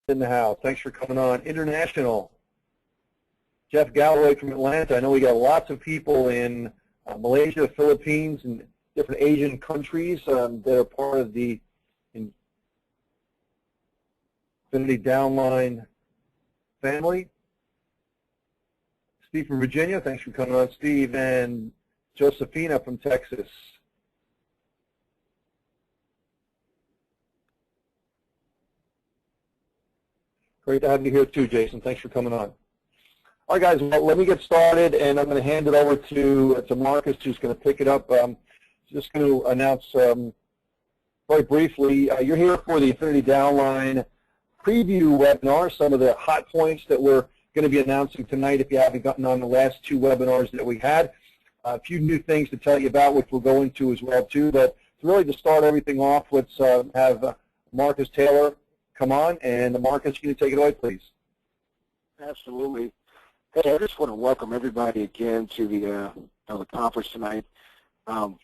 in the house. Thanks for coming on. International. Jeff Galloway from Atlanta. I know we got lots of people in Malaysia, Philippines, and different Asian countries that are part of the Infinity Downline family. Steve from Virginia. Thanks for coming on, Steve. And Josephina from Texas. Great to have you here too, Jason. Thanks for coming on. All right, guys, well, let me get started, and I'm going to hand it over to Marcus, who's going to pick it up. Just going to announce very briefly, you're here for the Infinity Downline preview webinar, some of the hot points that we're going to be announcing tonight if you haven't gotten on the last two webinars that we had. A few new things to tell you about, which we'll go into as well, too. But really to start everything off, let's have Marcus Taylor come on. And Marcus, can you take it away, please? Absolutely. Hey, I just want to welcome everybody again to the conference tonight. And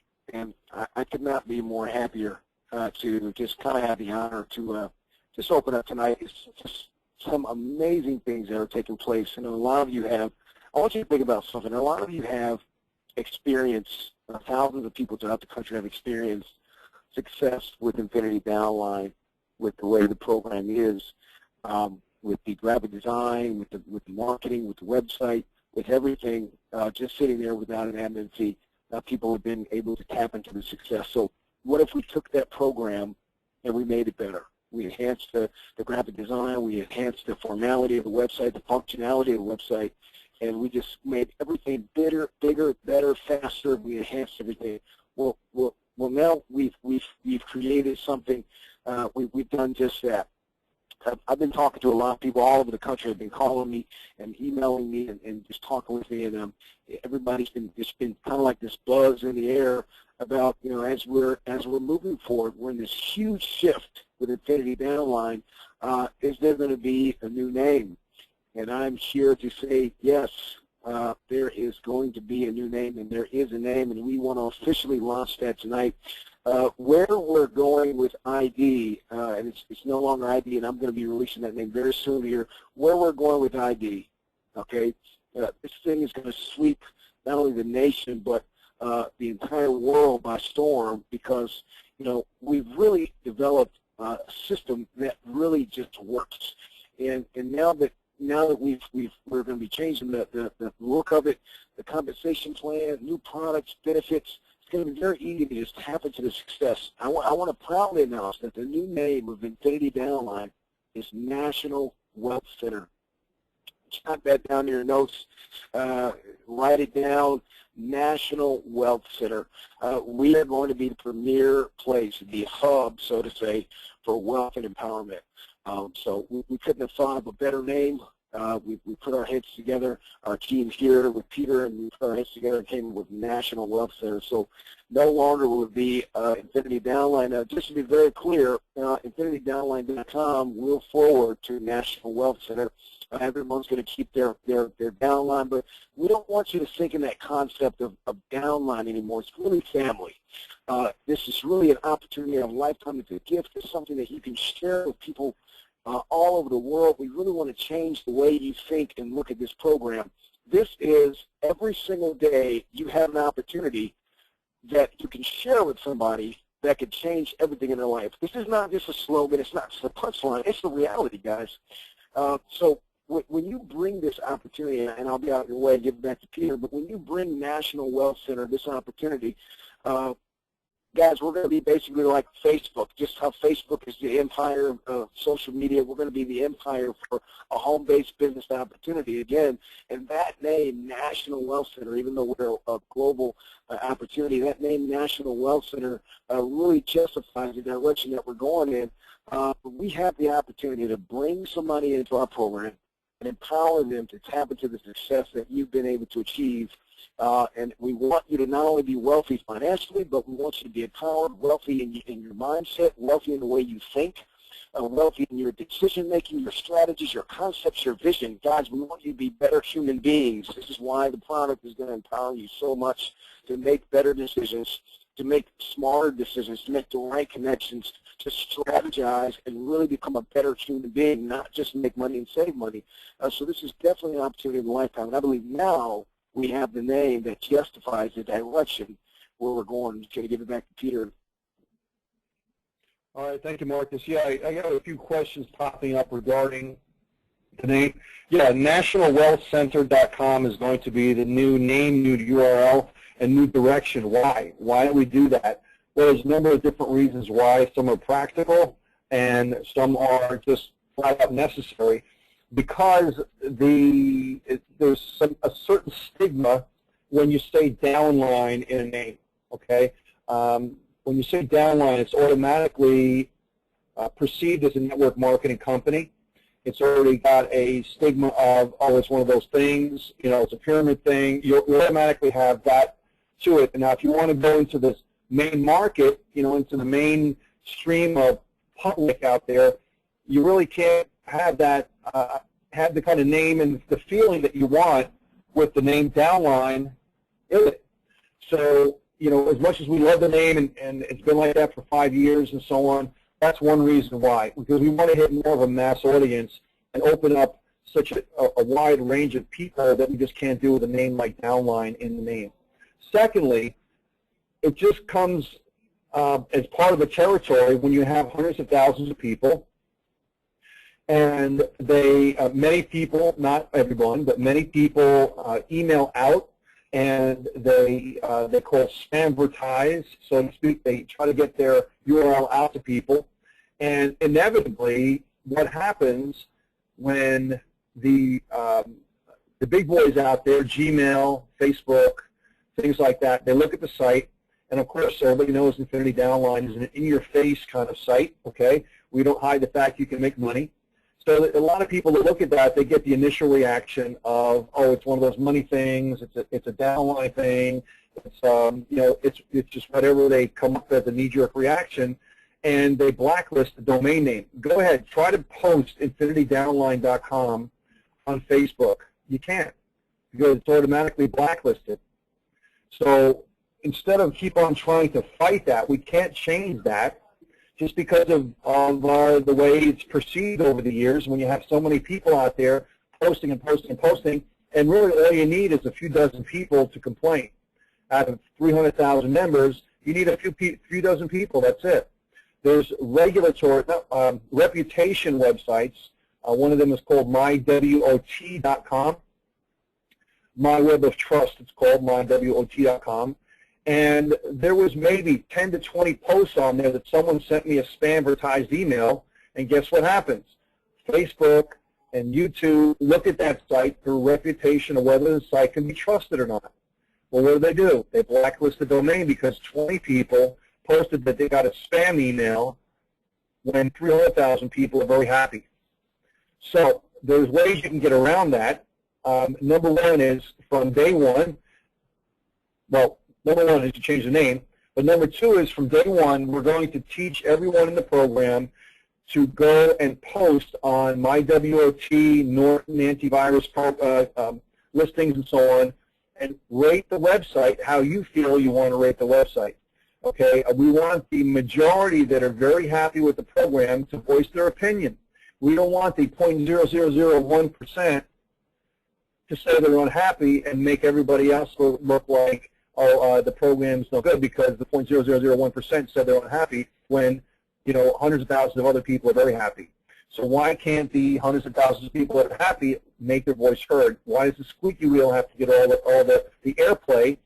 I could not be more happier to just kind of have the honor to just open up tonight. It's just some amazing things that are taking place. And a lot of you have, I want you to think about something. A lot of you have experienced, thousands of people throughout the country have experienced success with Infinity Downline, with the way the program is, with the graphic design, with the marketing, with the website, with everything, just sitting there without an admin fee. People have been able to tap into the success. So what if we took that program and we made it better? We enhanced the graphic design, we enhanced the formality of the website, the functionality of the website, and we just made everything bigger, better, faster. We enhanced everything. Well, now we've created something. We've done just that. I've been talking to a lot of people all over the country. Have been calling me and emailing me and just talking with me, and everybody's been kind of like this buzz in the air about, you know, as we're moving forward, we're in this huge shift with Infinity Downline. Is there going to be a new name? And I'm here to say yes. There is going to be a new name, and there is a name, and we want to officially launch that tonight. Where we're going with ID, and it's no longer ID, and I'm going to be releasing that name very soon here. Where we're going with ID, okay? This thing is going to sweep not only the nation but the entire world by storm, because, you know, we've really developed a system that really just works. And now that we're going to be changing the look of it, the compensation plan, new products, benefits. It's going to be very easy to just tap into the success. I want to proudly announce that the new name of Infinity Downline is National Wealth Center. Jot that down in your notes. Write it down. National Wealth Center. We are going to be the premier place, the hub, so to say, for wealth and empowerment. So we couldn't have thought of a better name. We put our heads together, our team here with Peter, and we put our heads together and came with National Wealth Center. So no longer will it be Infinity Downline. Just to be very clear, infinitydownline.com will forward to National Wealth Center. Everyone's going to keep their downline, but we don't want you to think in that concept of downline anymore. It's really family. This is really an opportunity of a lifetime. It's a gift. It's something that you can share with people all over the world. We really want to change the way you think and look at this program. This is every single day you have an opportunity that you can share with somebody that could change everything in their life. This is not just a slogan. It's not just a punchline. It's the reality, guys. So when you bring this opportunity, and I'll be out of your way and give it back to Peter, but when you bring National Wealth Center this opportunity, guys, we're going to be basically like Facebook, just how Facebook is the empire of social media. We're going to be the empire for a home-based business opportunity again. And that name, National Wealth Center, even though we're a global opportunity, that name, National Wealth Center, really justifies the direction that we're going in. We have the opportunity to bring somebody into our program and empower them to tap into the success that you've been able to achieve. And we want you to not only be wealthy financially, but we want you to be empowered, wealthy in your mindset, wealthy in the way you think, wealthy in your decision-making, your strategies, your concepts, your vision. Guys, we want you to be better human beings. This is why the product is going to empower you so much to make better decisions, to make smarter decisions, to make the right connections, to strategize and really become a better human being, not just make money and save money. So this is definitely an opportunity of a lifetime. And I believe now we have the name that justifies the direction where we're going. Can I give it back to Peter? All right, thank you, Marcus. Yeah, I got a few questions popping up regarding the name. Yeah, nationalwealthcenter.com is going to be the new name, new URL, and new direction. Why? Why do we do that? Well, there's a number of different reasons why. Some are practical, and some are just flat out necessary. Because there's a certain stigma when you say downline in a name. Okay, when you say downline, it's automatically perceived as a network marketing company. It's already got a stigma of, oh, it's one of those things, you know, it's a pyramid thing. You automatically have that to it. And now, if you want to go into this main market, you know, into the main stream of public out there, you really can't have that, have the kind of name and the feeling that you want with the name downline in it. So, you know, as much as we love the name, and it's been like that for 5 years and so on, that's one reason why, because we want to hit more of a mass audience and open up such a wide range of people that we just can't do with a name like downline in the name. Secondly, it just comes as part of a territory when you have hundreds of thousands of people, and they, many people, not everyone, but many people email out, and they call spam-vertise, so to speak. They try to get their URL out to people, and inevitably, what happens when the big boys out there, Gmail, Facebook, things like that, they look at the site, and of course, everybody knows Infinity Downline is an in-your-face kind of site. Okay, we don't hide the fact you can make money. So a lot of people that look at that, they get the initial reaction of, oh, it's one of those money things. It's a downline thing. It's you know, it's just whatever they come up with, a knee-jerk reaction, and they blacklist the domain name. Go ahead, try to post infinitydownline.com on Facebook. You can't, because it's automatically blacklisted. So instead of keep on trying to fight that, we can't change that. Just because of the way it's perceived over the years, when you have so many people out there posting and posting and posting, and really all you need is a few dozen people to complain. Out of 300,000 members, you need a few dozen people. That's it. There's regulatory, reputation websites. One of them is called mywot.com. My Web of Trust, it's called mywot.com. And there was maybe 10 to 20 posts on there that someone sent me a spam-vertised email, and guess what happens? Facebook and YouTube look at that site for reputation of whether the site can be trusted or not. Well, what do? They blacklist the domain because 20 people posted that they got a spam email when 300,000 people are very happy. So there's ways you can get around that. Number one is from day one, well, number one is to change the name, but number two is from day one, we're going to teach everyone in the program to go and post on MyWOT, Norton antivirus listings and so on, and rate the website how you feel you want to rate the website. Okay, we want the majority that are very happy with the program to voice their opinion. We don't want the 0.0001% to say they're unhappy and make everybody else look like, oh, the program's no good because the 0.0001% said they're unhappy when, you know, hundreds of thousands of other people are very happy. So why can't the hundreds of thousands of people that are happy make their voice heard? Why does the squeaky wheel have to get all the airplay?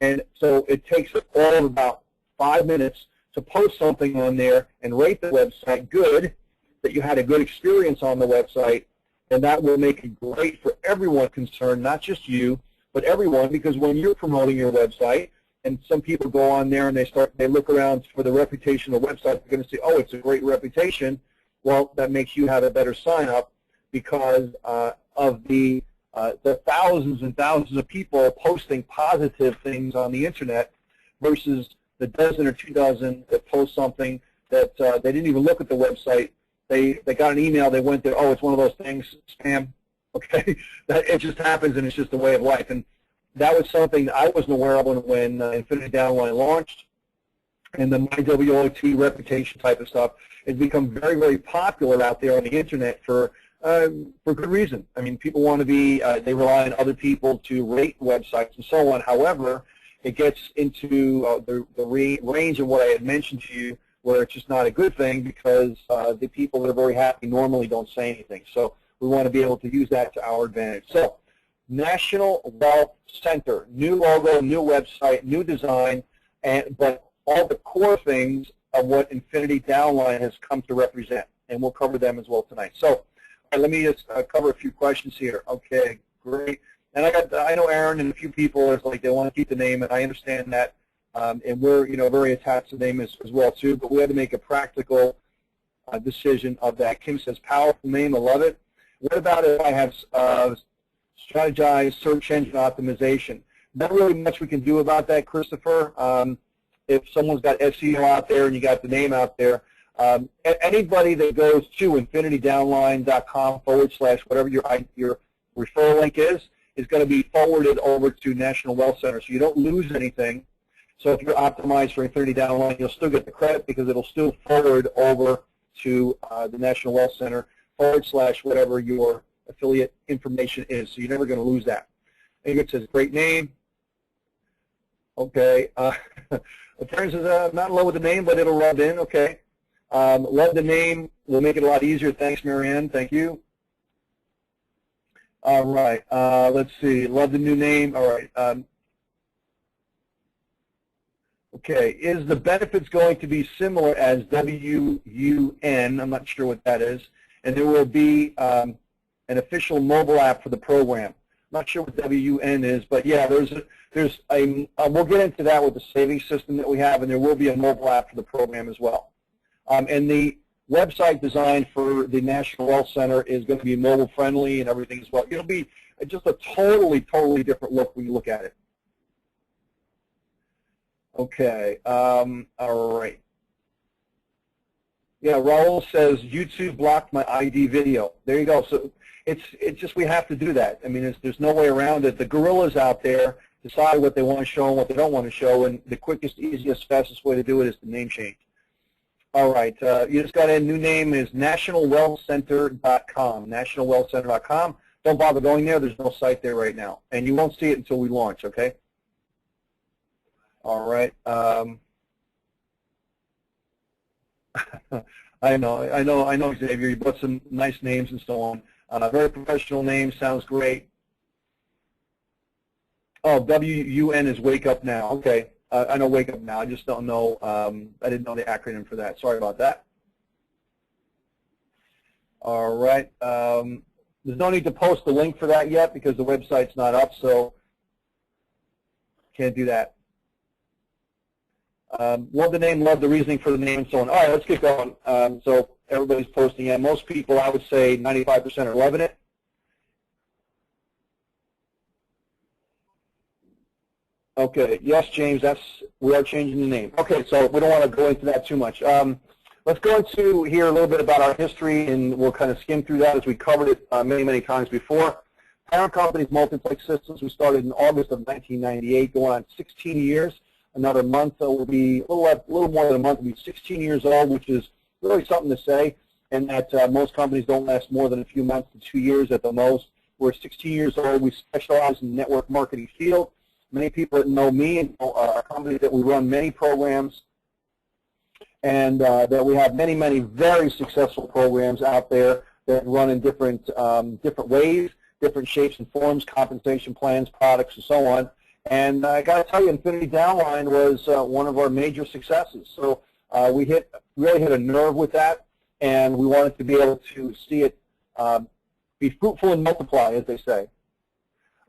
And so it takes all of about 5 minutes to post something on there and rate the website good, that you had a good experience on the website, and that will make it great for everyone concerned, not just you, but everyone, because when you're promoting your website, and some people go on there and they look around for the reputation of the website, they're going to say, oh, it's a great reputation. Well, that makes you have a better sign-up because of the thousands and thousands of people posting positive things on the Internet versus the dozen or 2 dozen that post something that they didn't even look at the website. They got an email, they went there, oh, it's one of those things, spam. Okay, it just happens, and it's just the way of life. And that was something that I wasn't aware of when Infinity Downline launched. and the MyWOT reputation type of stuff has become very, very popular out there on the internet for good reason. I mean, people want to be, they rely on other people to rate websites and so on. However, it gets into the range of what I had mentioned to you, where it's just not a good thing because the people that are very happy normally don't say anything. So we want to be able to use that to our advantage. So National Wealth Center, new logo, new website, new design, but all the core things of what Infinity Downline has come to represent, and we'll cover them as well tonight. So let me just cover a few questions here. Okay, great. And I know Aaron and a few people are like they want to keep the name, and I understand that, and we're very attached to the name as well too. But we had to make a practical decision of that. Kim says, powerful name, I love it. What about if I have strategized search engine optimization? Not really much we can do about that, Christopher. If someone's got SEO out there and you got the name out there, anybody that goes to infinitydownline.com/ whatever your referral link is going to be forwarded over to National Wealth Center, so you don't lose anything. So if you're optimized for Infinity Downline, you'll still get the credit because it'll still forward over to the National Wealth Center / whatever your affiliate information is. So you're never going to lose that. I think it says great name. Okay. Terrence says I'm not in love with the name, but it'll rub in. Okay. Love the name. We'll make it a lot easier. Thanks, Marianne. Thank you. All right. Let's see. Love the new name. All right. Okay. Is the benefits going to be similar as WUN? I'm not sure what that is. And there will be an official mobile app for the program. I'm not sure what WUN is, but yeah, we'll get into that with the savings system that we have, and there will be a mobile app for the program as well. And the website design for the National Wealth Center is going to be mobile friendly and everything as well. It'll be just a totally different look when you look at it. Okay. All right. Yeah, Raul says YouTube blocked my ID video. There you go. So it's just we have to do that. I mean, there's no way around it. The gorillas out there decide what they want to show and what they don't want to show, and the quickest, easiest, fastest way to do it is the name change. All right, you just got a new name is nationalwealthcenter.com. Nationalwealthcenter.com. Don't bother going there. There's no site there right now, and you won't see it until we launch. Okay. All right. I know, Xavier. You put some nice names and so on. Very professional name. Sounds great. Oh, WUN is Wake Up Now. Okay. I know Wake Up Now. I just don't know. I didn't know the acronym for that. Sorry about that. All right. There's no need to post the link for that yet because the website's not up, so can't do that. Love the name, love the reasoning for the name, and so on. All right, let's get going. So everybody's posting it. Most people, I would say 95% are loving it. Okay, yes, James, we are changing the name. Okay, so we don't want to go into that too much. Let's go into here a little bit about our history, and we'll kind of skim through that as we covered it many times before. Parent company's Multiplex Systems. We started in August of 1998, going on 16 years. Another month will be a little more than a month. Will be 16 years old, which is really something to say. And that most companies don't last more than a few months to 2 years at the most. We're 16 years old. We specialize in the network marketing field. Many people that know me and know our company that we run many programs, and that we have many very successful programs out there that run in different ways, different shapes and forms, compensation plans, products, and so on. And I got to tell you, Infinity Downline was one of our major successes. So we really hit a nerve with that, and we wanted to be able to see it be fruitful and multiply, as they say.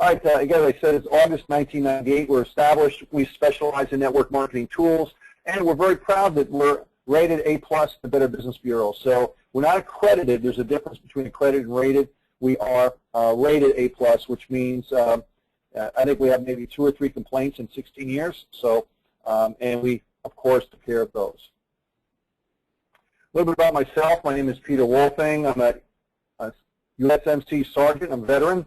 All right, again, as I said, it's August 1998. We're established. We specialize in network marketing tools, and we're very proud that we're rated A+ the Better Business Bureau. So we're not accredited. There's a difference between accredited and rated. We are rated A+, which means I think we have maybe 2 or 3 complaints in 16 years. So, and we, of course, took care of those. A little bit about myself. My name is Peter Wolfing. I'm a USMC Sergeant. I'm a veteran.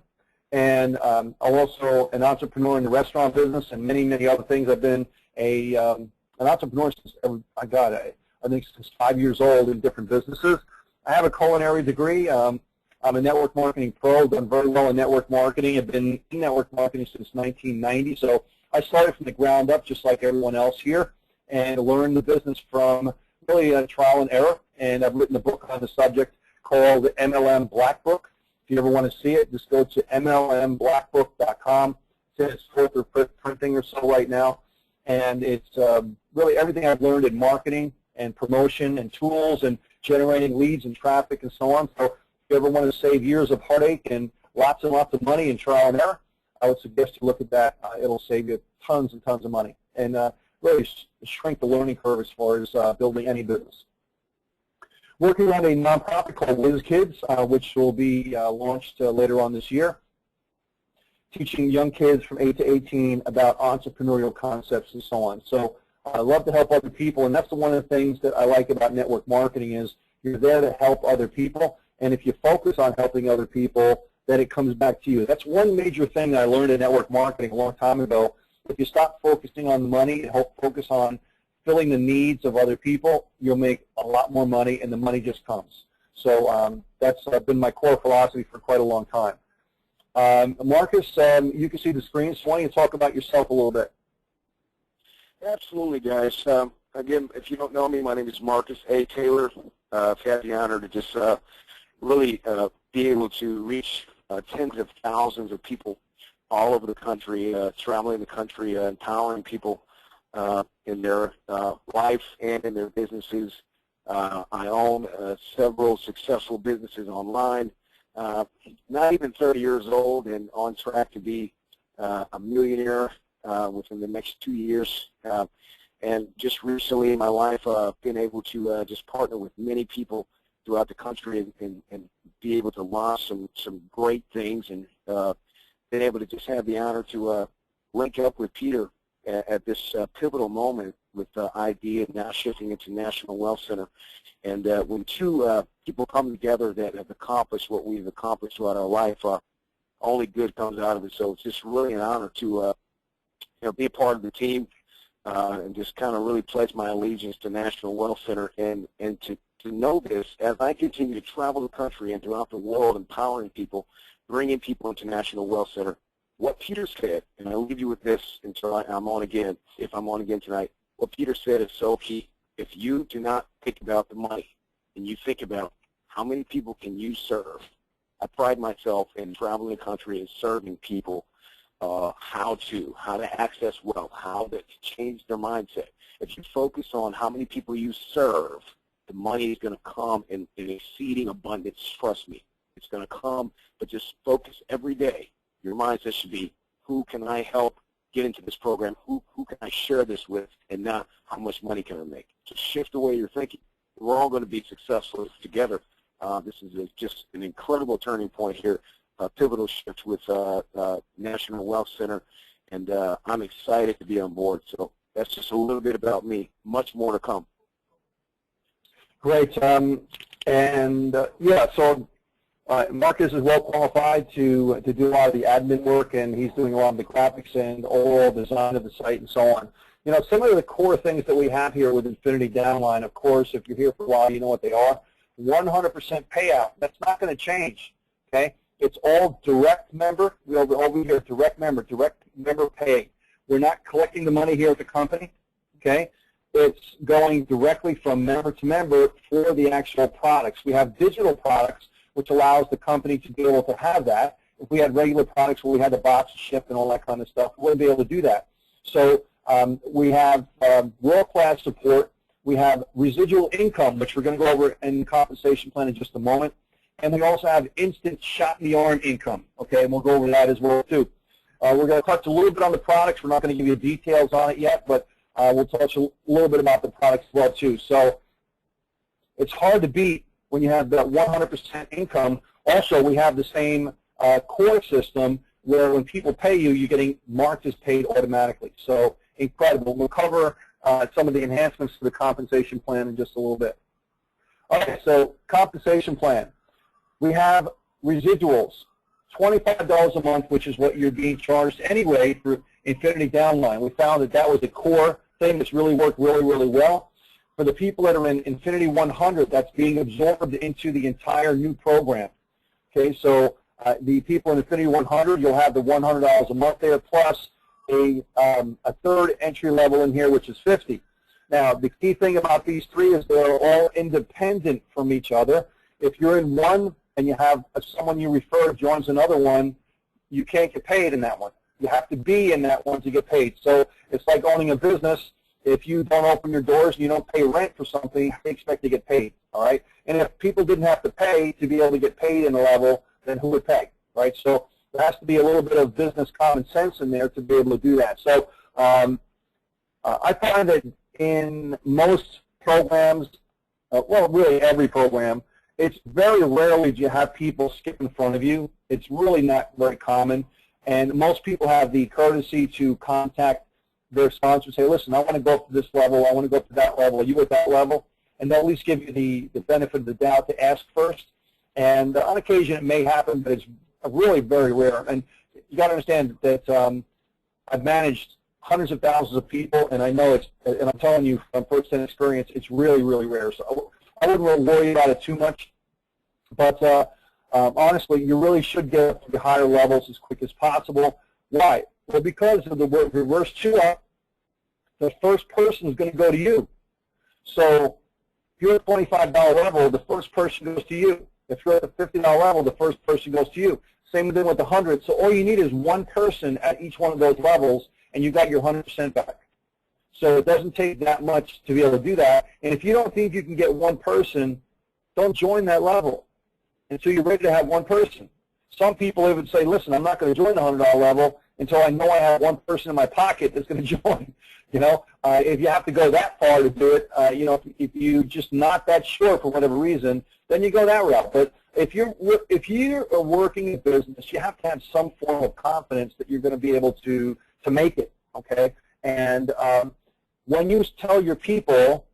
And I'm also an entrepreneur in the restaurant business and many other things. I've been a an entrepreneur since, I think since 5 years old in different businesses. I have a culinary degree. I'm a network marketing pro, done very well in network marketing. I've been in network marketing since 1990, so I started from the ground up just like everyone else here and learned the business from really trial and error, and I've written a book on the subject called MLM Black Book. If you ever want to see it, just go to mlmblackbook.com. It's fourth or fifth printing or so right now, and it's really everything I've learned in marketing and promotion and tools and generating leads and traffic and so on. So if you ever want to save years of heartache and lots of money in trial and error, I would suggest you look at that. It'll save you tons and tons of money and really shrink the learning curve as far as building any business. Working on a nonprofit called WizKids, which will be launched later on this year, teaching young kids from 8 to 18 about entrepreneurial concepts and so on. So I love to help other people, and that's one of the things that I like about network marketing is you're there to help other people, and if you focus on helping other people, then it comes back to you. That's one major thing that I learned in network marketing a long time ago. If you stop focusing on the money and focus on filling the needs of other people, you'll make a lot more money, and the money just comes. So that's been my core philosophy for quite a long time. Marcus, you can see the screen, so why don't you talk about yourself a little bit? Absolutely, guys. Again, if you don't know me, my name is Marcus A. Taylor. I've had the honor to just really be able to reach tens of thousands of people all over the country, traveling the country, empowering people in their life and in their businesses. I own several successful businesses online, not even 30 years old, and on track to be a millionaire within the next 2 years. And just recently in my life, been able to just partner with many people throughout the country and be able to launch some great things, and been able to just have the honor to link up with Peter at this pivotal moment with ID and now shifting into National Wealth Center. And when two people come together that have accomplished what we've accomplished throughout our life, only good comes out of it. So it's just really an honor to be a part of the team and just kind of really pledge my allegiance to National Wealth Center, and to know this as I continue to travel the country and throughout the world, empowering people, bringing people into National Wealth Center. What Peter said, and I'll leave you with this until I'm on again, if I'm on again tonight, what Peter said is so key. If you do not think about the money and you think about how many people can you serve, I pride myself in traveling the country and serving people how to access wealth, how to change their mindset. If you focus on how many people you serve, the money is going to come in exceeding abundance. Trust me, it's going to come, but just focus every day. Your mindset should be, who can I help get into this program? Who can I share this with? And not how much money can I make? So shift the way you're thinking. We're all going to be successful together. This is just an incredible turning point here, a pivotal shift with National Wealth Center, and I'm excited to be on board. So that's just a little bit about me. Much more to come. Great. Yeah, so Marcus is well qualified to do a lot of the admin work, and he's doing a lot of the graphics and overall design of the site and so on. You know, some of the core things that we have here with Infinity Downline, of course, if you're here for a while, you know what they are. 100% payout. That's not going to change, okay? It's all direct member. We over here, direct member pay. We're not collecting the money here at the company, okay? It's going directly from member to member for the actual products. We have digital products, which allows the company to be able to have that. If we had regular products where we had the box shipped and all that kind of stuff, we wouldn't be able to do that. So we have world-class support. We have residual income, which we're going to go over in the compensation plan in just a moment. And we also have instant shot-in-the-arm income, okay? And we'll go over that as well, too. We're going to touch a little bit on the products. We're not going to give you details on it yet, but we'll touch a little bit about the products as well, too. So it's hard to beat when you have that 100% income. Also, we have the same core system where when people pay you, you're getting marked as paid automatically. So incredible. We'll cover some of the enhancements to the compensation plan in just a little bit. Okay, so compensation plan. We have residuals, $25 a month, which is what you're being charged anyway through Infinity Downline. We found that that was a core thing that's really worked really, really well. For the people that are in Infinity 100, that's being absorbed into the entire new program. Okay, so the people in Infinity 100, you'll have the $100 a month there, plus a third entry level in here, which is $50. Now, the key thing about these three is they're all independent from each other. If you're in one and you have someone you refer joins another one, you can't get paid in that one. You have to be in that one to get paid. So it's like owning a business. If you don't open your doors and you don't pay rent for something, they expect to get paid, all right? And if people didn't have to pay to be able to get paid in a level, then who would pay, right? So there has to be a little bit of business common sense in there to be able to do that. So I find that in most programs, well, really every program, it's very rarely do you have people skip in front of you. It's really not very common. And most people have the courtesy to contact their sponsor and say, listen, I want to go up to this level, I want to go up to that level, are you at that level? And they'll at least give you the benefit of the doubt to ask first. And on occasion it may happen, but it's really very rare. And you got to understand that I've managed hundreds of thousands of people, and I know it's, and I'm telling you from first-hand experience, it's really, really rare. So I wouldn't really worry about it too much. But honestly, you really should get up to the higher levels as quick as possible. Why? Well, because of the reverse two-up, the first person is going to go to you. So if you're at the $25 level, the first person goes to you. If you're at the $50 level, the first person goes to you. Same thing with the 100. So all you need is one person at each one of those levels, and you got your 100% back. So it doesn't take that much to be able to do that. And if you don't think you can get one person, don't join that level until you're ready to have one person. Some people even say, listen, I'm not going to join the $100 level until I know I have one person in my pocket that's going to join. You know, if you have to go that far to do it, you know, if you're just not that sure for whatever reason, then you go that route. But if you're working a business, you have to have some form of confidence that you're going to be able to make it, okay? And when you tell your people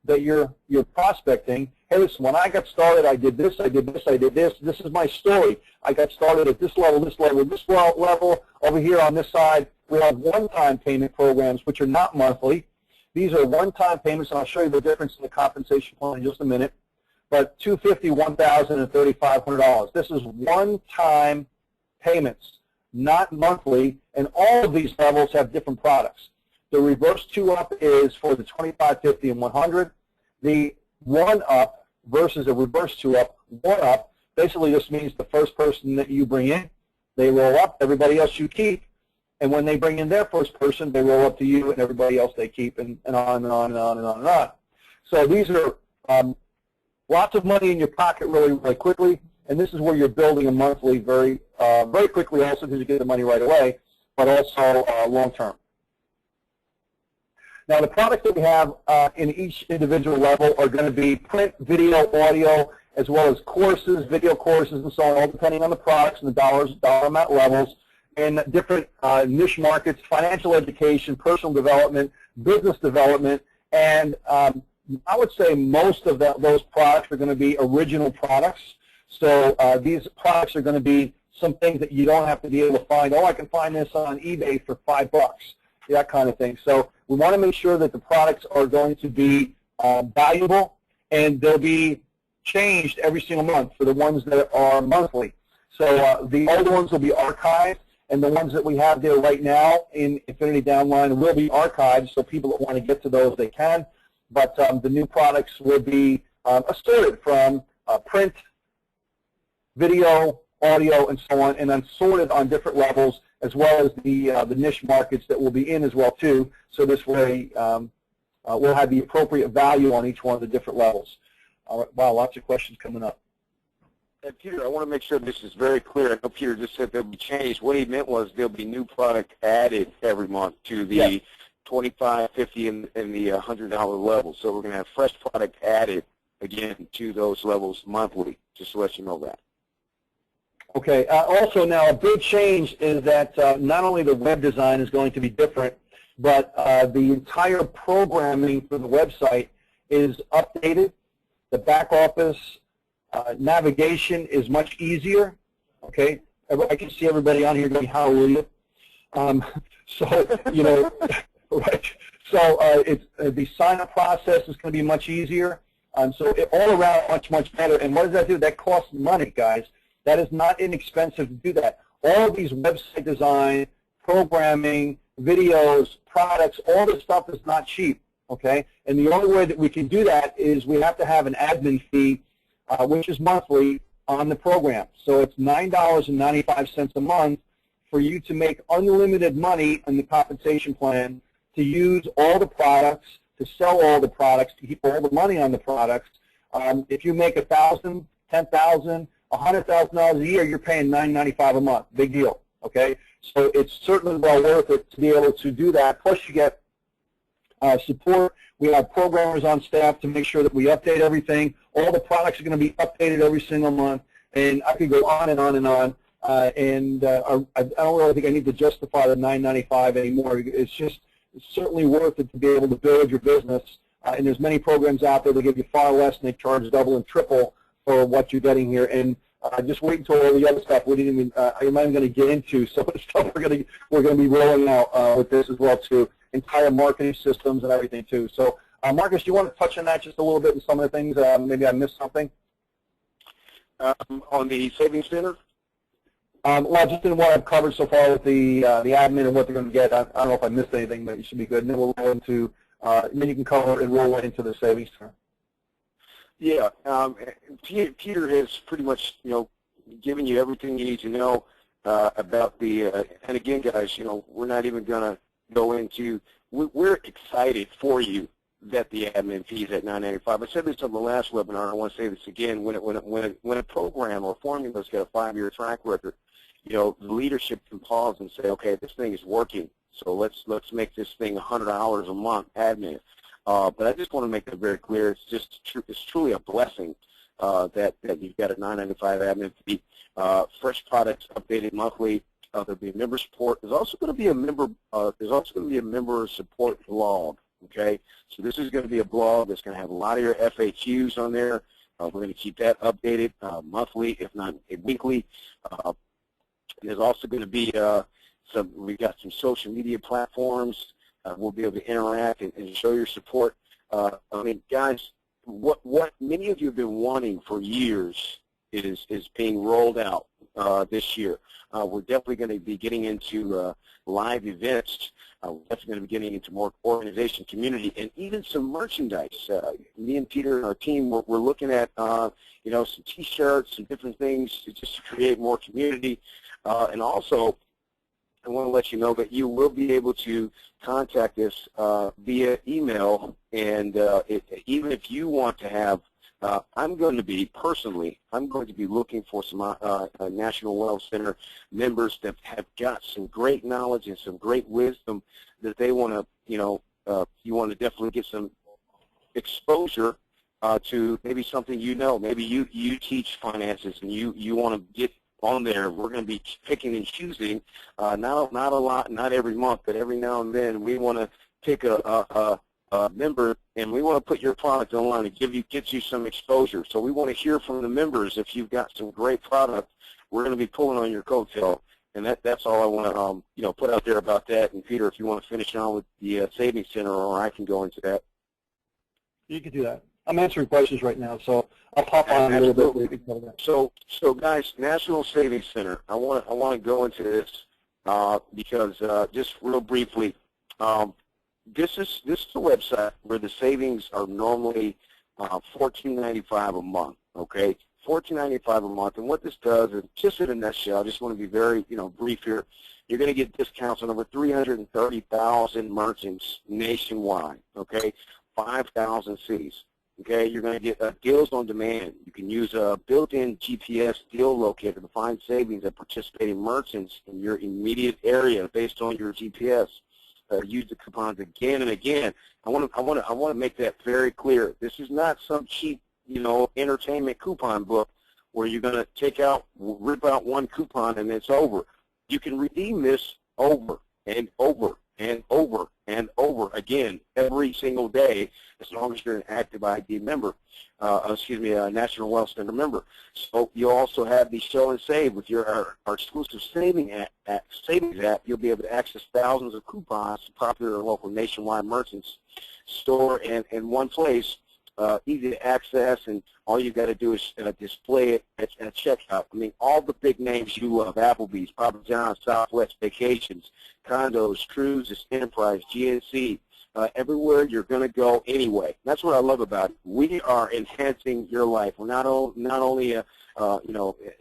that you're prospecting, hey, listen, when I got started, I did this, I did this, I did this. This is my story. I got started at this level, this level, this level. Over here on this side, we have one-time payment programs, which are not monthly. These are one-time payments, and I'll show you the difference in the compensation plan in just a minute. But $250, $1,000, and $3,500. This is one-time payments, not monthly, and all of these levels have different products. The reverse two-up is for the 25, 50, and 100. The one-up versus a reverse two-up, one-up basically just means the first person that you bring in, they roll up, everybody else you keep, and when they bring in their first person, they roll up to you, and everybody else they keep, and on and on and on and on and on. So these are lots of money in your pocket really, really quickly, and this is where you're building a monthly very, very quickly also because you get the money right away, but also long-term. Now, the products that we have in each individual level are going to be print, video, audio, as well as courses, video courses, and so on, all depending on the products and the dollar amount levels, in different niche markets, financial education, personal development, business development, and I would say most of those products are going to be original products. So these products are going to be some things that you don't have to be able to find. Oh, I can find this on eBay for $5, that kind of thing. So we want to make sure that the products are going to be valuable, and they'll be changed every single month for the ones that are monthly. So the old ones will be archived, and the ones that we have there right now in Infinity Downline will be archived, so people that want to get to those, they can. But the new products will be assorted from print, video, audio, and so on, and then sorted on different levels, as well as the niche markets that we'll be in as well too. So this way, we'll have the appropriate value on each one of the different levels. All right, wow, lots of questions coming up. And Peter, I want to make sure this is very clear. I know Peter just said they'll be changed. What he meant was there'll be new product added every month to the yes. 25, 50, and the $100 level. So we're going to have fresh product added again to those levels monthly. Just to let you know that. Okay. Also, now a big change is that not only the web design is going to be different, but the entire programming for the website is updated. The back office navigation is much easier. Okay. I can see everybody on here going hallelujah. So you know, Right. So the sign-up process is going to be much easier. So all around much better. And what does that do? That costs money, guys. That is not inexpensive to do that. All of these website design, programming, videos, products, all this stuff is not cheap, okay? And the only way that we can do that is we have to have an admin fee, which is monthly, on the program. So it's $9.95 a month for you to make unlimited money in the compensation plan, to use all the products, to sell all the products, to keep all the money on the products. If you make $1,000, $10,000, $100,000 a year, you're paying $9.95 a month. Big deal, okay? So it's certainly well worth it to be able to do that. Plus you get support. We have programmers on staff to make sure that we update everything. All the products are going to be updated every single month, and I could go on and on and on. I don't really think I need to justify the $9.95 anymore. It's certainly worth it to be able to build your business. And there's many programs out there that give you far less, and they charge double and triple for what you're getting here. And just wait until all the other stuff we didn't even I'm not even going to get into. Some of the stuff we're going to be rolling out with this as well too. Entire marketing systems and everything too. So Marcus, do you want to touch on that just a little bit and some of the things? Maybe I missed something. On the Savings Center? Well, just in what I've covered so far with the admin and what they're going to get. I don't know if I missed anything, but it should be good. And then we'll roll into, then you can cover and roll into the savings center. Yeah, Peter has pretty much, given you everything you need to know about the. And again, guys, we're not even going to go into. We're excited for you that the admin fee is at $9.95. I said this on the last webinar. I want to say this again. When a program or formula's got a 5-year track record, the leadership can pause and say, okay, this thing is working, so let's make this thing $100 a month admin. But I just want to make that very clear. It's truly a blessing that you've got a $9.95 admin fee. Fresh products updated monthly. There'll be member support. There's also going to be a member support blog. Okay, so this is going to be a blog that's going to have a lot of your FAQs on there. We're going to keep that updated monthly, if not weekly. There's also going to be we've got some social media platforms. We'll be able to interact and show your support. I mean, guys, what many of you have been wanting for years is being rolled out this year. We're definitely going to be getting into live events. We're definitely going to be getting into more organization, community, and even some merchandise. Me and Peter and our team, we're looking at some T-shirts and different things just to create more community. And also, I want to let you know that you will be able to contact us via email, and even if you want to have, I'm going to be looking for some National Wealth Center members that have got some great knowledge and some great wisdom that they want to, you want to definitely get some exposure to maybe something maybe you teach finances and you want to get on there. We're going to be picking and choosing, not a lot, not every month, but every now and then we want to pick a member, and we want to put your product online and get you some exposure. So we want to hear from the members. If you've got some great product, we're going to be pulling on your coattail, and that's all I want to put out there about that. And Peter, if you want to finish on with the Savings Center, or I can go into that. You can do that. I'm answering questions right now, so I'll pop on a little bit. So guys, National Savings Center. I want to go into this because just real briefly. This is the website where the savings are normally $14.95 a month. Okay, $14.95 a month, and what this does is, just in a nutshell, I just want to be very brief here. You're going to get discounts on over 330,000 merchants nationwide. Okay, 5,000 cities. Okay, you're going to get deals on demand. You can use a built-in GPS deal locator to find savings at participating merchants in your immediate area based on your GPS. Use the coupons again and again. I want to make that very clear. This is not some cheap, entertainment coupon book where you're going to rip out one coupon and it's over. You can redeem this over and over and over again every single day, as long as you're an active ID member, a National Wealth Center member. So you also have the Show and Save with our exclusive savings app. You'll be able to access thousands of coupons to popular local nationwide merchants, store in one place. Easy to access, and all you got to do is display it at checkout. I mean, all the big names you love: Applebee's, Papa John's, Southwest Vacations, condos, cruises, Enterprise, GNC. Everywhere you're going to go anyway. That's what I love about it. We are enhancing your life. We're not only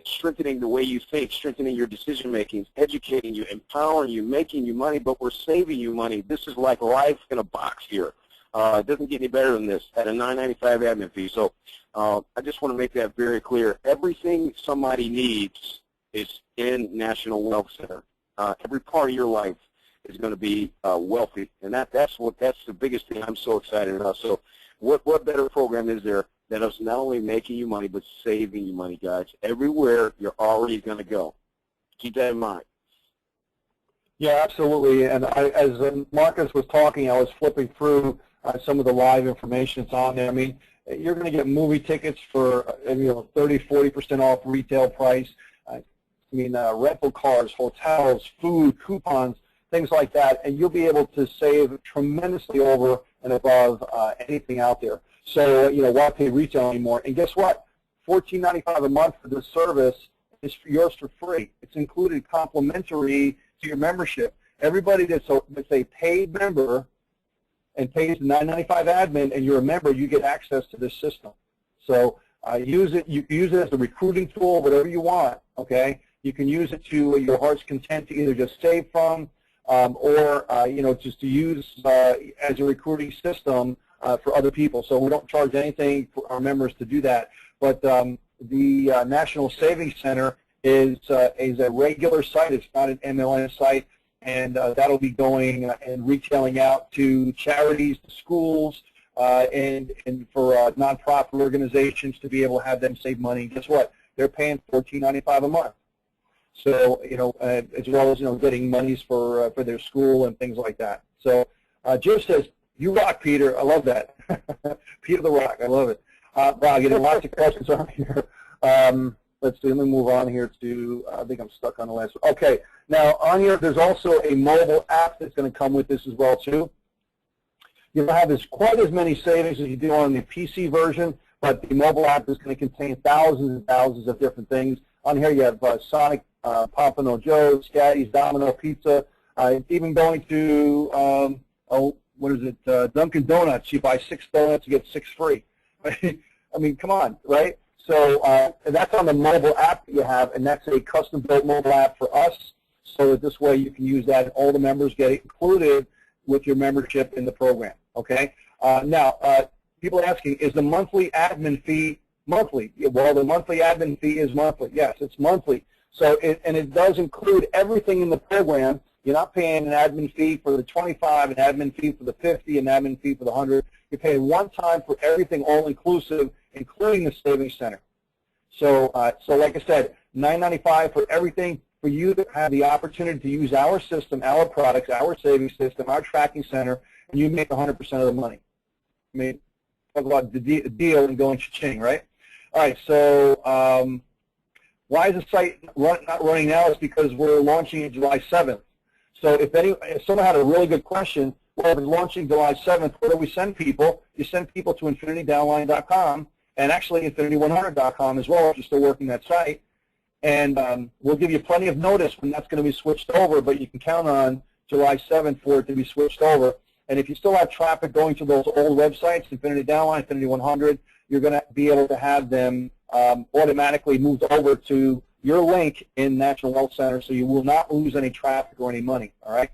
strengthening the way you think, strengthening your decision making, educating you, empowering you, making you money, but we're saving you money. This is like life in a box here. It doesn't get any better than this at a $9.95 admin fee. So I just want to make that very clear. Everything somebody needs is in National Wealth Center. Every part of your life is going to be wealthy, and that's the biggest thing I'm so excited about. So what better program is there that is not only making you money but saving you money, guys? Everywhere you're already going to go. Keep that in mind. Yeah, absolutely. And as Marcus was talking, I was flipping through some of the live information that's on there. I mean, you're going to get movie tickets for 30-40% off retail price. Rental cars, hotels, food, coupons, things like that, and you'll be able to save tremendously over and above anything out there. So why pay retail anymore? And guess what? $14.95 a month for this service is yours for free. It's included complimentary to your membership. Everybody that's a paid member and pays the $9.95 admin, and you're a member, you get access to this system. So use it. You can use it as a recruiting tool, whatever you want. Okay, you can use it to your heart's content to either just save from, or just to use as a recruiting system for other people. So we don't charge anything for our members to do that. But the National Savings Center is a regular site. It's not an MLM site. And that'll be going and retailing out to charities, to schools, and for nonprofit organizations to be able to have them save money. And guess what? They're paying $14.95 a month. So as well as getting monies for their school and things like that. So Joe says, "You rock, Peter." I love that. Peter the Rock. I love it. Wow, getting lots of questions on here. Let's see. Let me move on here to. I think I'm stuck on the last one. Okay. Now, on here, there's also a mobile app that's going to come with this as well, too. You don't have quite as many savings as you do on the PC version, but the mobile app is going to contain thousands and thousands of different things. On here, you have Sonic, Papa No Joe's, Scatty's, Domino Pizza, even going to, Dunkin' Donuts. You buy 6 donuts, you get 6 free. I mean, come on, right? So that's on the mobile app that you have, and that's a custom-built mobile app for us. So that this way you can use that, and all the members get it included with your membership in the program. Okay. Now, people are asking, is the monthly admin fee monthly? Well, the monthly admin fee is monthly. Yes, it's monthly. So, and it does include everything in the program. You're not paying an admin fee for the 25, an admin fee for the 50, an admin fee for the 100. You're paying one time for everything, all inclusive, including the Savings Center. So, like I said, $9.95 for everything. For you to have the opportunity to use our system, our products, our savings system, our tracking center, and you make 100% of the money. I mean, talk about the deal and going cha-ching, right? All right, so why is the site not running now? It's because we're launching it July 7th. So if someone had a really good question, well, we're launching July 7th, where do we send people? You send people to infinitydownline.com and actually infinity100.com as well if you're still working that site. And we'll give you plenty of notice when that's going to be switched over, but you can count on July 7th for it to be switched over. And if you still have traffic going to those old websites, Infinity Downline, Infinity 100, you're going to be able to have them automatically moved over to your link in National Wealth Center, so you will not lose any traffic or any money, all right?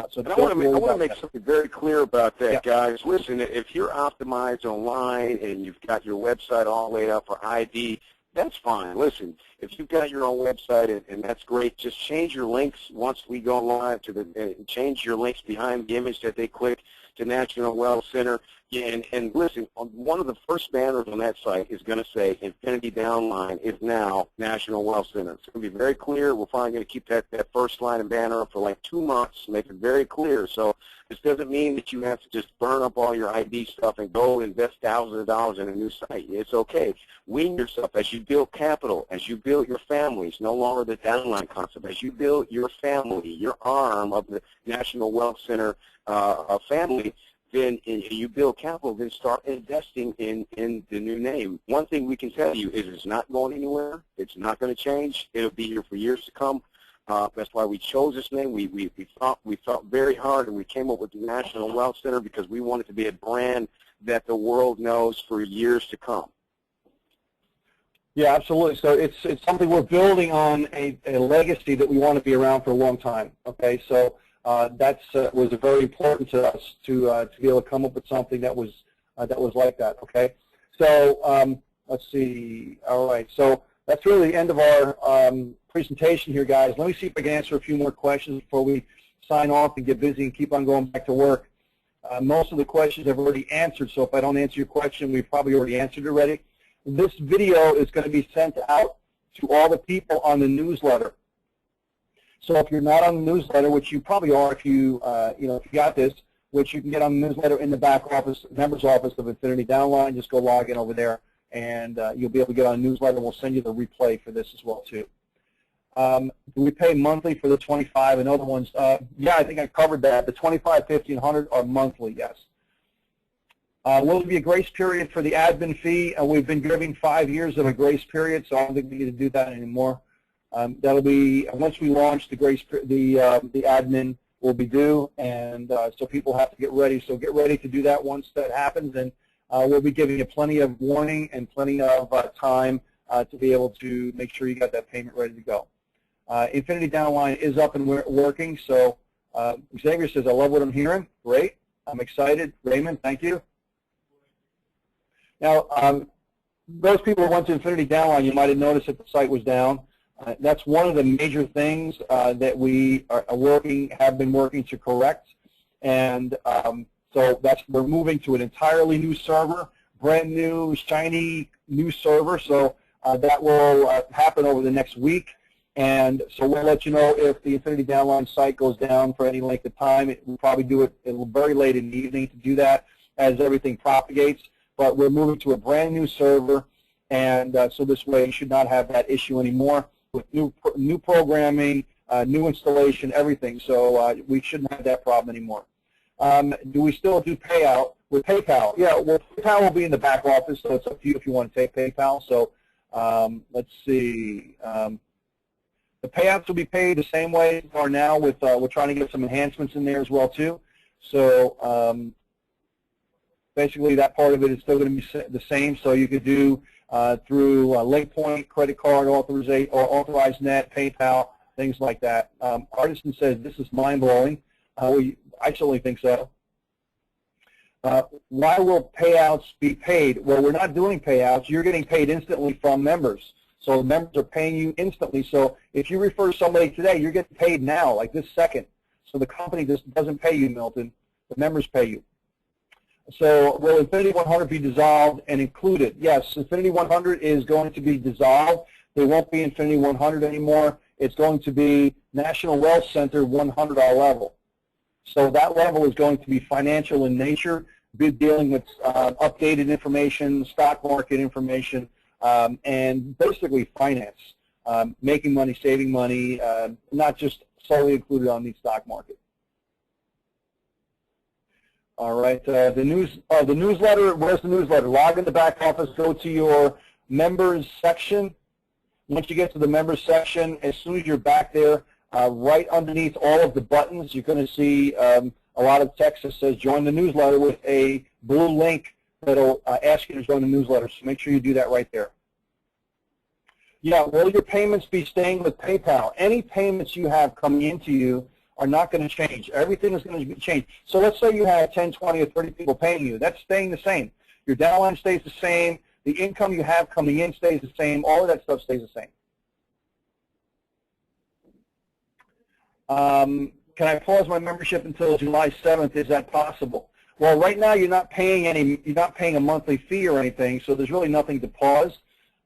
So I want to make something very clear about that, guys. Listen, if you're optimized online and you've got your website all laid out for ID, that's fine. Listen, if you've got your own website and that's great, just change your links once we go live to change your links behind the image that they click to National Wealth Center. Yeah, and listen, on one of the first banners on that site is going to say Infinity Downline is now National Wealth Center. It's going to be very clear. We're probably going to keep that first line and banner up for like 2 months, make it very clear. So this doesn't mean that you have to just burn up all your ID stuff and go invest thousands of dollars in a new site. It's okay. Wean yourself as you build capital, as you build your families, no longer the downline concept, as you build your family, your arm of the National Wealth Center family. Then you build capital, then start investing in the new name. One thing we can tell you is it's not going anywhere. It's not going to change. It'll be here for years to come. That's why we chose this name. We thought very hard, and we came up with the National Wealth Center because we wanted to be a brand that the world knows for years to come. Yeah, absolutely. So it's something we're building on a legacy that we want to be around for a long time. Okay, so that was very important to us to be able to come up with something that was like that. Okay, so let's see. All right, so that's really the end of our presentation here, guys. Let me see if I can answer a few more questions before we sign off and get busy and keep on going back to work. Most of the questions I've already answered, so if I don't answer your question, we've probably already answered it already. This video is going to be sent out to all the people on the newsletter. So if you're not on the newsletter, which you probably are if you if you got this, which you can get on the newsletter in the back office, members office of Infinity Downline, just go log in over there, and you'll be able to get on the newsletter. We'll send you the replay for this as well too. Do we pay monthly for the 25 and other ones? Yeah, I think I covered that. The 25, 50, and 100 are monthly, yes. Will there be a grace period for the admin fee? We've been giving 5 years of a grace period, so I don't think we need to do that anymore. That'll be once we launch the admin will be due, and so people have to get ready. So get ready to do that once that happens, and we'll be giving you plenty of warning and plenty of time to be able to make sure you got that payment ready to go. Infinity Downline is up and working. So Xavier says, "I love what I'm hearing." Great, I'm excited. Raymond, thank you. Now, those people who went to Infinity Downline, you might have noticed that the site was down. That's one of the major things that we have been working to correct, and so we're moving to an entirely new server, brand new, shiny new server. So that will happen over the next week, and so we'll let you know if the Infinity Downline site goes down for any length of time. We'll probably do it very late in the evening to do that as everything propagates. But we're moving to a brand new server, and so this way you should not have that issue anymore with new programming, new installation, everything. So we shouldn't have that problem anymore. Do we still do payout with PayPal? Yeah, well, PayPal will be in the back office, so it's up to you if you want to take PayPal. So let's see. The payouts will be paid the same way as they are now. With we're trying to get some enhancements in there as well too. So basically, that part of it is still going to be the same. So you could do through LinkPoint, credit card, authorized net, PayPal, things like that. Artisan says this is mind-blowing. I certainly think so. Why will payouts be paid? Well, we're not doing payouts. You're getting paid instantly from members. So members are paying you instantly. So if you refer somebody today, you're getting paid now, like this second. So the company just doesn't pay you, Milton. The members pay you. So will Infinity 100 be dissolved and included? Yes, Infinity 100 is going to be dissolved. There won't be Infinity 100 anymore. It's going to be National Wealth Center 100 level. So that level is going to be financial in nature, be dealing with updated information, stock market information, and basically finance, making money, saving money, not just solely included on the stock market. All right, the newsletter, where's the newsletter? Log in the back office, go to your members section. Once you get to the members section, as soon as you're back there, right underneath all of the buttons, you're going to see a lot of text that says join the newsletter with a blue link that will ask you to join the newsletter. So make sure you do that right there. Yeah, will your payments be staying with PayPal? Any payments you have coming into you are not going to change. Everything is going to change. So let's say you have 10, 20, or 30 people paying you. That's staying the same. Your downline stays the same. The income you have coming in stays the same. All of that stuff stays the same. Can I pause my membership until July 7th? Is that possible? Well, right now you're not paying a monthly fee or anything, so there's really nothing to pause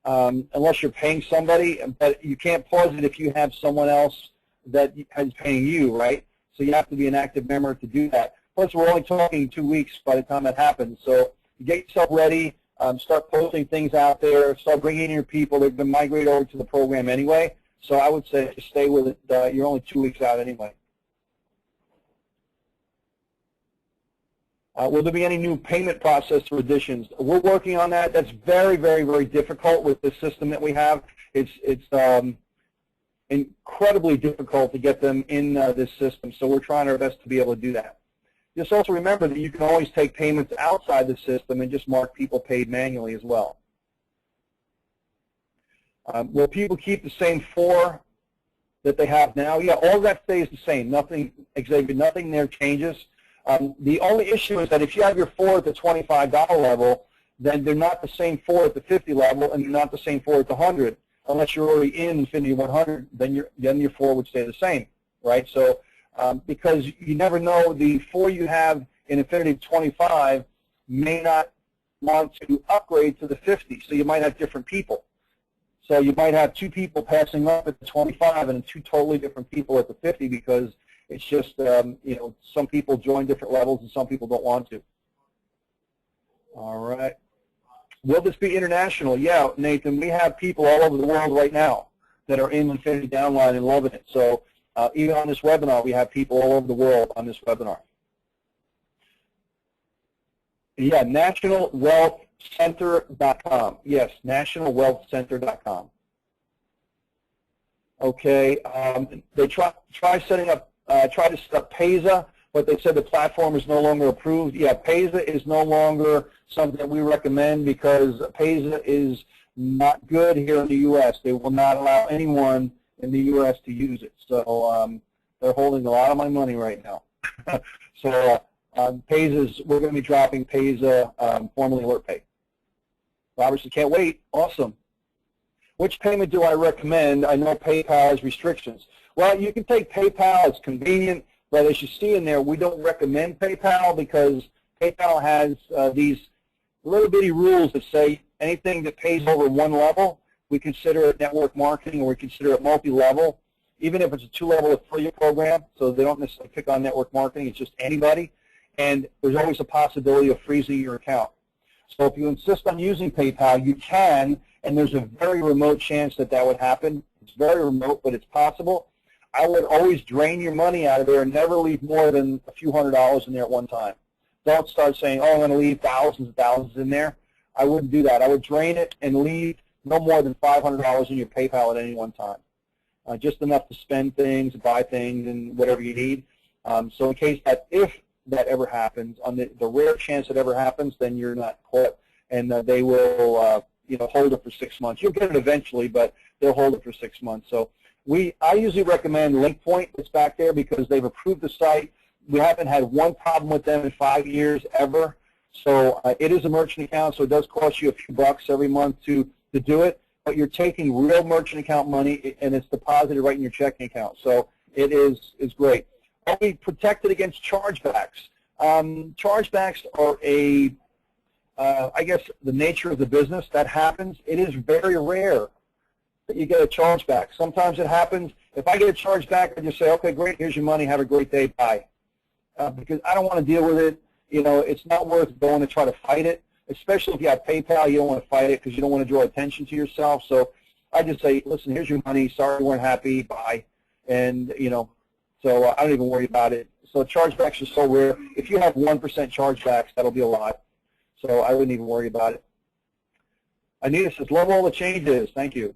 unless you're paying somebody. But you can't pause it if you have someone else that is paying you, right? So you have to be an active member to do that. Plus, we're only talking 2 weeks by the time that happens. So get yourself ready, start posting things out there, start bringing in your people. They're going to migrate over to the program anyway. So I would say just stay with it. You're only 2 weeks out anyway. Will there be any new payment process or additions? We're working on that. That's very, very, very difficult with the system that we have. It's incredibly difficult to get them in this system, so we're trying our best to be able to do that. Just also remember that you can always take payments outside the system and just mark people paid manually as well. Will people keep the same 4 that they have now? Yeah, all of that stays the same. Nothing, Xavier, nothing there changes. The only issue is that if you have your 4 at the $25 level, then they're not the same 4 at the 50 level, and they're not the same 4 at the 100. Unless you're already in Infinity 100, then your 4 would stay the same, right? So because you never know, the 4 you have in Infinity 25 may not want to upgrade to the 50, so you might have different people. So you might have 2 people passing up at the 25 and 2 totally different people at the 50 because it's just, you know, some people join different levels and some people don't want to. All right. Will this be international? Yeah, Nathan, we have people all over the world right now that are in Infinity Downline and loving it. So even on this webinar, we have people all over the world on this webinar. Yeah, nationalwealthcenter.com. Yes, nationalwealthcenter.com. Okay, they try setting up, try to set up PASA, but they said the platform is no longer approved. Yeah, PASA is no longer something that we recommend because PASA is not good here in the U.S. They will not allow anyone in the U.S. to use it. So they're holding a lot of my money right now. So PASA's, we're going to be dropping PASA, formerly AlertPay. Robert said, can't wait. Awesome. Which payment do I recommend? I know PayPal has restrictions. Well, you can take PayPal. It's convenient. But as you see in there, we don't recommend PayPal because PayPal has these little bitty rules that say anything that pays over 1 level, we consider it network marketing or we consider it multi-level, even if it's a 2-level affiliate program. So they don't necessarily pick on network marketing. It's just anybody. And there's always a possibility of freezing your account. So if you insist on using PayPal, you can, and there's a very remote chance that that would happen. It's very remote, but it's possible. I would always drain your money out of there and never leave more than a few $100s in there at one time. Don't start saying, oh, I'm going to leave thousands and thousands in there. I wouldn't do that. I would drain it and leave no more than $500 in your PayPal at any one time. Just enough to spend things, buy things, and whatever you need. So in case that, if that ever happens, on the rare chance it ever happens, then you're not caught, and they will you know, hold it for 6 months. You'll get it eventually, but they'll hold it for 6 months. So I usually recommend LinkPoint that's back there because they've approved the site. We haven't had one problem with them in 5 years ever. So it is a merchant account, so it does cost you a few bucks every month to do it, but you're taking real merchant account money and it's deposited right in your checking account. So it is great. Are we protected against chargebacks? Chargebacks are I guess, the nature of the business. That happens. It is very rare that you get a chargeback. Sometimes it happens. If I get a chargeback, I just say, okay, great, here's your money, have a great day, bye. Because I don't want to deal with it. You know, it's not worth going to try to fight it, especially if you have PayPal. You don't want to fight it because you don't want to draw attention to yourself. So I just say, listen, here's your money. Sorry you weren't happy, bye. And, you know, so I don't even worry about it. So chargebacks are so rare. If you have 1% chargebacks, that'll be a lot. So I wouldn't even worry about it. Anita says, love all the changes. Thank you.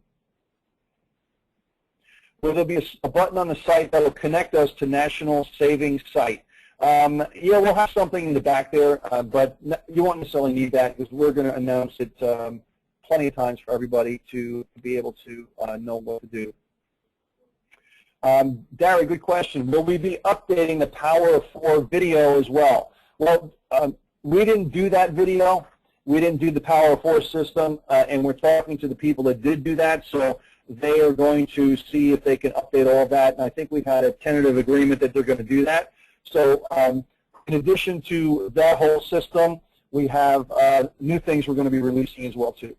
Will there be a button on the site that will connect us to National Savings Site? Yeah, we'll have something in the back there, but you won't necessarily need that because we're going to announce it plenty of times for everybody to be able to know what to do. Darry, good question. Will we be updating the Power of 4 video as well? Well, we didn't do that video. We didn't do the Power of 4 system, and we're talking to the people that did do that, so they are going to see if they can update all of that, and I think we've had a tentative agreement that they're going to do that. So in addition to that whole system, we have new things we're going to be releasing as well, too.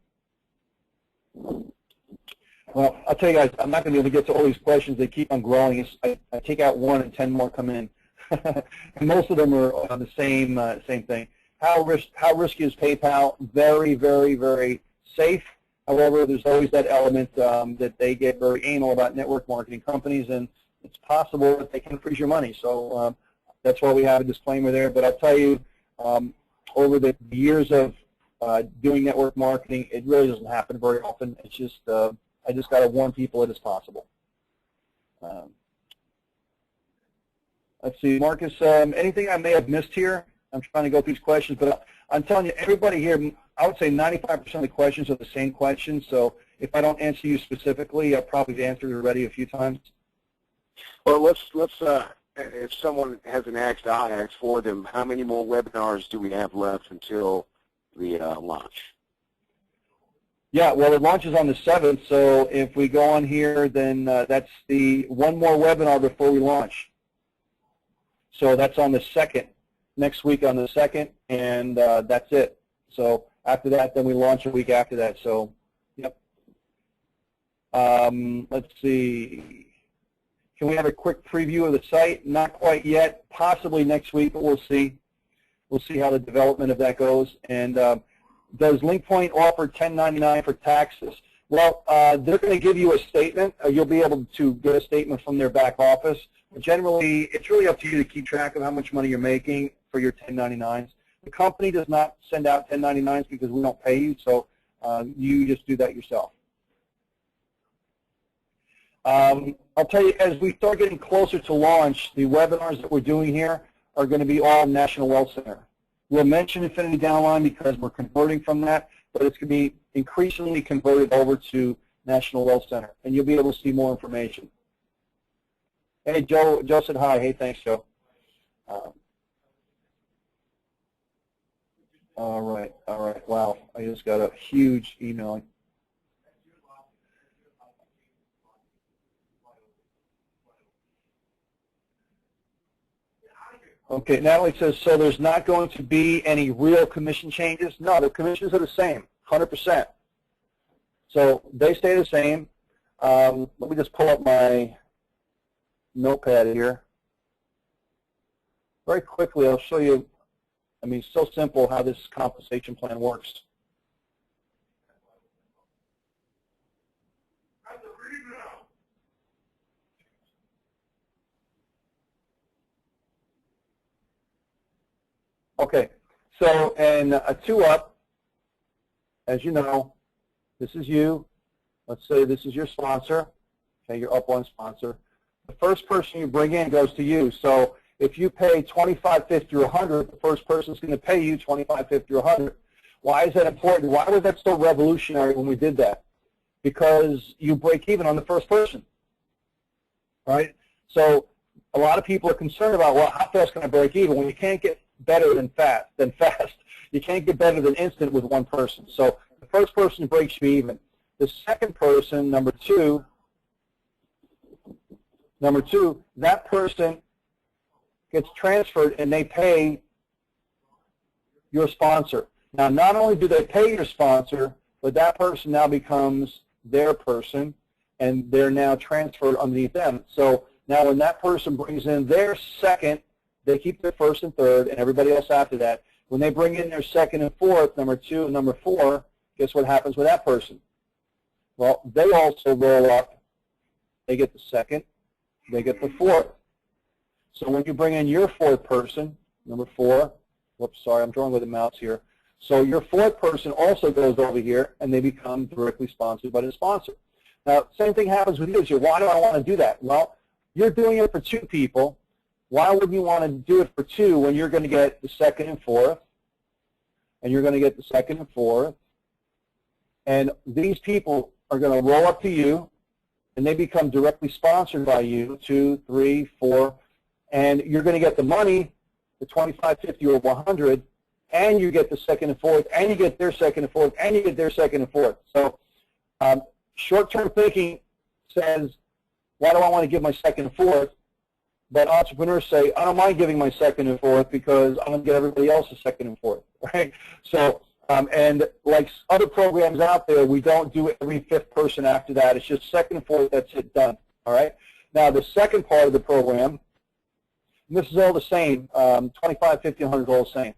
Well, I'll tell you guys, I'm not going to be able to get to all these questions. They keep on growing. I take out one and 10 more come in. And most of them are on the same thing. How risky is PayPal? Very, very, very safe. However, there's always that element that they get very anal about network marketing companies, and it's possible that they can freeze your money. So that's why we have a disclaimer there. But I'll tell you, over the years of doing network marketing, it really doesn't happen very often. It's just I just got to warn people that it's possible. Let's see, Marcus, anything I may have missed here? I'm trying to go through these questions, but I'm telling you, everybody here, I would say 95% of the questions are the same questions, so if I don't answer you specifically, I've probably answered it already a few times. Well, let's if someone hasn't asked, I'll ask for them. How many more webinars do we have left until the launch? Yeah, well, it launches on the 7th, so if we go on here, then that's the one more webinar before we launch. So that's on the 2nd, next week on the 2nd, and that's it. So after that, then we launch a week after that. So, yep. Let's see. Can we have a quick preview of the site? Not quite yet. Possibly next week, but we'll see. We'll see how the development of that goes. And does LinkPoint offer 1099 for taxes? Well, they're going to give you a statement. You'll be able to get a statement from their back office. But generally, it's really up to you to keep track of how much money you're making for your 1099s. The company does not send out 1099s because we don't pay you, so you just do that yourself. I'll tell you, as we start getting closer to launch, the webinars that we're doing here are going to be all National Wealth Center. We'll mention Infinity Downline because we're converting from that, but it's going to be increasingly converted over to National Wealth Center, and you'll be able to see more information. Hey, Joe said hi. Hey, thanks, Joe. All right. Wow, I just got a huge email. Okay, Natalie says, so there's not going to be any real commission changes? No, the commissions are the same, 100%. So they stay the same. Let me just pull up my notepad here. Very quickly, I'll show you, I mean, it's so simple how this compensation plan works. Okay, so and a 2-up, as you know, this is you. Let's say this is your sponsor, okay, your up one sponsor. The first person you bring in goes to you. So if you pay $25, $50, or $100, the first person is going to pay you $25, $50, or $100. Why is that important? Why was that so revolutionary when we did that? Because you break even on the first person, right? So a lot of people are concerned about, well, how fast can I break even? When you can't get better than fast. You can't get better than instant with one person. So the first person breaks you even. The second person, number two, that person gets transferred and they pay your sponsor. Now, not only do they pay your sponsor, but that person now becomes their person, and they're now transferred underneath them. So now when that person brings in their second, they keep their first and third, and everybody else after that. When they bring in their second and fourth, number 2 and number 4, guess what happens with that person? Well, they also roll up. They get the second. They get the fourth. So when you bring in your fourth person, number 4, whoops, sorry, I'm drawing with the mouse here. So your fourth person also goes over here, and they become directly sponsored by the sponsor. Now, same thing happens with you. Why do I want to do that? Well, you're doing it for 2 people. Why would you want to do it for 2 when you're going to get the second and fourth, and you're going to get the second and fourth, and these people are going to roll up to you, and they become directly sponsored by you, 2, 3, 4, and you're going to get the money, the 25, 50, or 100, and you get the second and fourth, and you get their second and fourth, and you get their second and fourth. So short-term thinking says, why do I want to give my second and fourth? But entrepreneurs say, I don't mind giving my second and fourth because I'm going to get everybody else's second and fourth, right? So, and like other programs out there, we don't do every fifth person after that. It's just second and fourth, that's it, done, all right? Now, the second part of the program, and this is all the same, 25, 50, 100 is all the same,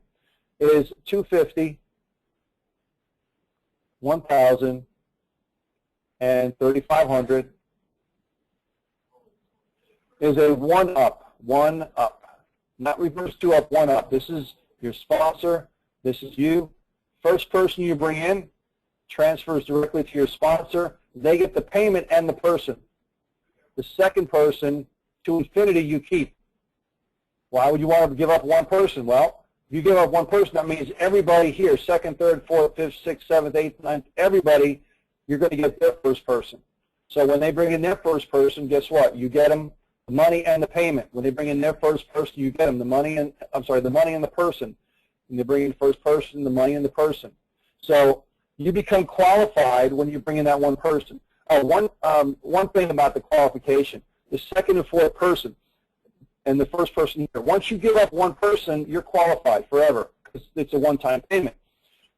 is 250, 1,000, and 3,500 is a one up, not reverse two up, one up. This is your sponsor, this is you. First person you bring in transfers directly to your sponsor. They get the payment and the person. The second person, to infinity, you keep. Why would you want to give up one person? Well, if you give up one person, that means everybody here, second, third, fourth, fifth, sixth, seventh, eighth, ninth, everybody, you're going to get their first person. So when they bring in their first person, guess what? You get them the money and the payment. When they bring in their first person, you get them the money and, the money and the person. When they bring in the first person, the money and the person. So you become qualified when you bring in that one person. One thing about the qualification, the second and fourth person and the first person here, once you give up one person, you're qualified forever because it's a one-time payment.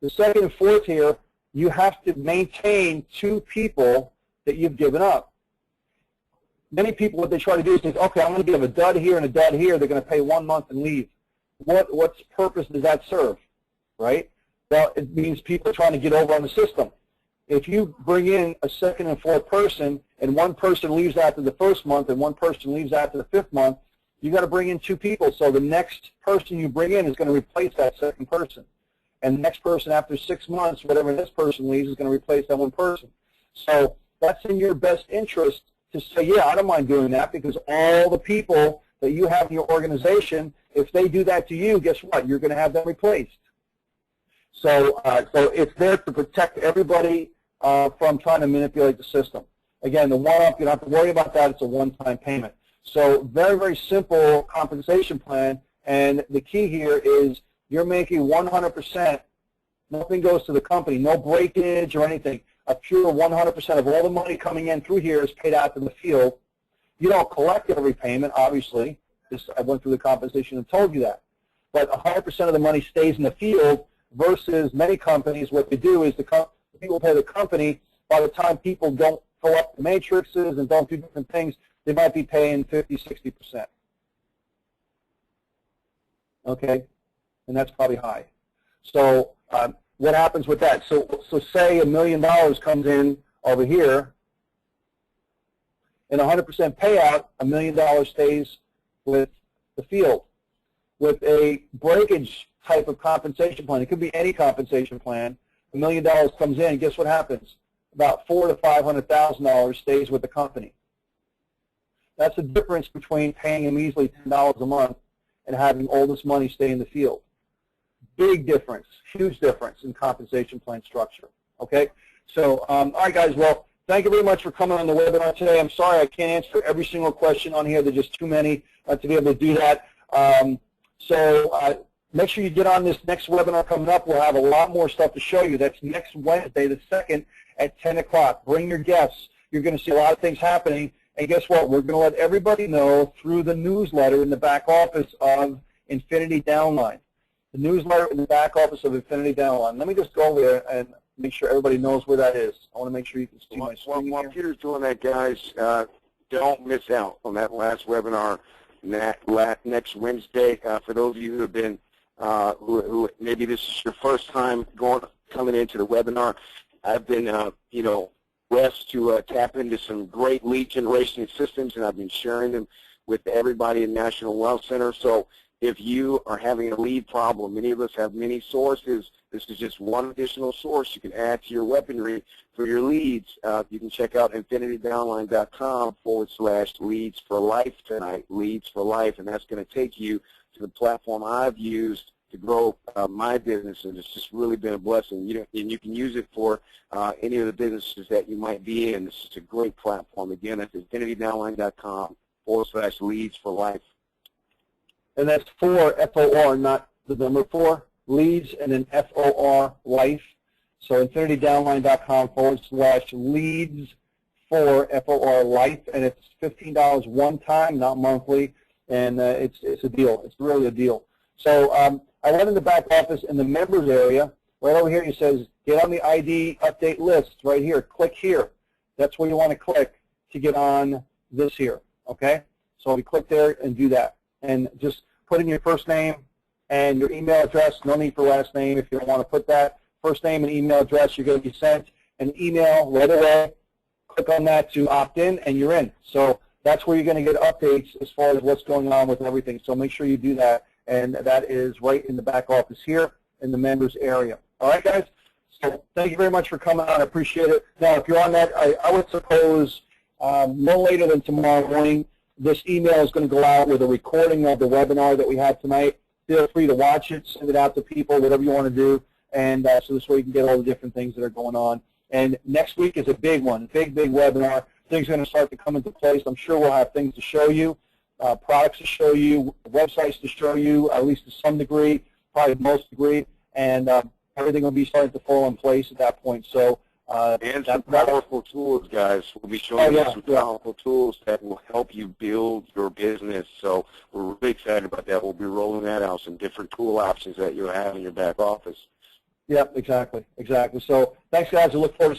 The second and fourth here, you have to maintain two people that you've given up. Many people, what they try to do is think, okay, I'm going to give a dud here and a dud here. They're going to pay 1 month and leave. What purpose does that serve, right? Well, it means people are trying to get over on the system. If you bring in a second and fourth person and one person leaves after the first month and one person leaves after the fifth month, you got to bring in two people. So the next person you bring in is going to replace that second person. And the next person after 6 months, whatever this person leaves, is going to replace that one person. So that's in your best interest to say, yeah, I don't mind doing that because all the people that you have in your organization, if they do that to you, guess what? You're going to have them replaced. So, so it's there to protect everybody from trying to manipulate the system. Again, the one-up, you don't have to worry about that. It's a one-time payment. So very, very simple compensation plan. And the key here is you're making 100%. Nothing goes to the company. No breakage or anything. A pure 100% of all the money coming in through here is paid out to the field. You don't collect every payment, obviously. I went through the compensation and told you that. But 100% of the money stays in the field versus many companies, what they do is the people pay the company. By the time people don't fill up the matrices and don't do different things, they might be paying 50, 60%. Okay? And that's probably high. So what happens with that? So say $1 million comes in over here, and 100% payout, $1 million stays with the field. With a breakage type of compensation plan, it could be any compensation plan, $1 million comes in, guess what happens? About $400,000 to $500,000 stays with the company. That's the difference between paying them easily $10 a month and having all this money stay in the field. Big difference, huge difference in compensation plan structure. Okay? So, all right, guys, well, thank you very much for coming on the webinar today. I'm sorry I can't answer every single question on here. There's just too many to be able to do that. Make sure you get on this next webinar coming up. We'll have a lot more stuff to show you. That's next Wednesday, the 2nd at 10 o'clock. Bring your guests. You're going to see a lot of things happening. And guess what? We're going to let everybody know through the newsletter in the back office of Infinity Downline. The newsletter in the back office of Infinity Downline. Let me just go there and make sure everybody knows where that is. I want to make sure you can see my screen While here. Peter's doing that, guys, don't miss out on that last webinar next Wednesday. For those of you who have been, who maybe this is your first time coming into the webinar, I've been, blessed to tap into some great lead generation systems, and I've been sharing them with everybody in National Wealth Center. So if you are having a lead problem, many of us have many sources. This is just one additional source you can add to your weaponry for your leads. You can check out infinitydownline.com/leads for life tonight, leads for life, and that's going to take you to the platform I've used to grow my business, and it's just really been a blessing. And you can use it for any of the businesses that you might be in. This is a great platform. Again, that's infinitydownline.com/leads for life. And that's for FOR, not the number 4, leads, and then FOR, life. So infinitydownline.com/leads for FOR, life, and it's $15 one time, not monthly. and it's a deal. It's really a deal. So I went in the back office in the members area. Right over here, it says get on the ID update list. Right here, click here. That's where you want to click to get on this here. Okay. So we click there and do that, and just put in your first name and your email address. No need for last name if you don't want to put that. First name and email address. You're going to be sent an email right away. Click on that to opt in, and you're in. So that's where you're going to get updates as far as what's going on with everything. So make sure you do that, and that is right in the back office here in the members area. All right, guys? So thank you very much for coming on. I appreciate it. Now, if you're on that, I would suppose no later than tomorrow morning, this email is going to go out with a recording of the webinar that we had tonight. Feel free to watch it, send it out to people, whatever you want to do, and so this way you can get all the different things that are going on. And next week is a big one, big webinar. Things are going to start to come into place. I'm sure we'll have things to show you, products to show you, websites to show you, at least to some degree, probably most degree, and everything will be starting to fall in place at that point. So, and some powerful tools, guys. We'll be showing you some powerful tools that will help you build your business. So we're really excited about that. We'll be rolling that out, some different tool options that you'll have in your back office. Yep, exactly. So thanks, guys. I look forward to